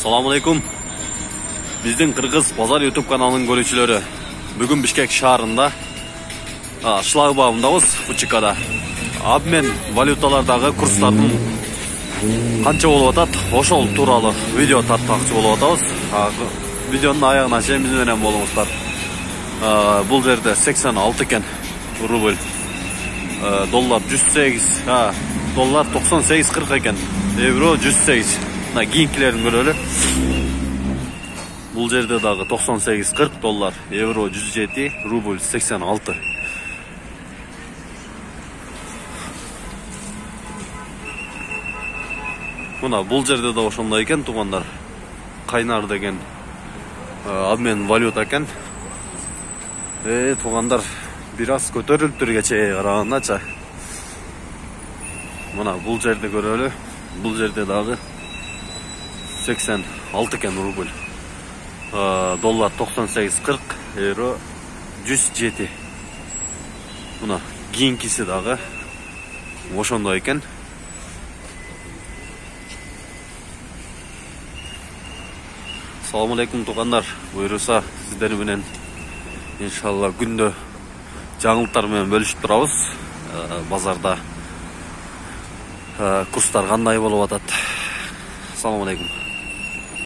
Assalamu alaikum. Биздин Кыргыз Базар YouTube каналынын көрүүчүлөрү. Бүгүн Бишкек шаарында шлагбаумдабыз, Фучикада. Обмен валюталардагы курстардын канча болуп атат, ошол тууралуу видео тартмакчы болуп атабыз. Видеонун аягына чейин биз менен болуңуздар. Бул жерде 86 экен рубль. Доллар 108, доллар 98.40 экен. Евро 108. Мына кийинкилерин көрөлү. Бул жерде дагы 98.40 доллар, евро 107, рубль 86. Мына бул жерде да ошондой экен, туугандар. Кайнар деген обмен валюта экен. Туугандар, бир аз көтөрүлүптүр кечеге карагандачы. Мына бул жерде көрөлү. Бул жерде дагы 86 экен рубль. Доллар 98.40, евро 107. Мына кийинкиси дагы ошондой экен. Assalamu alaikum туугандар. Буйруса сиздер менен иншалла күндө жаңылыктар менен бөлүшүп турабыз. Базарда курстар кандай болуп атат. Assalamu alaikum.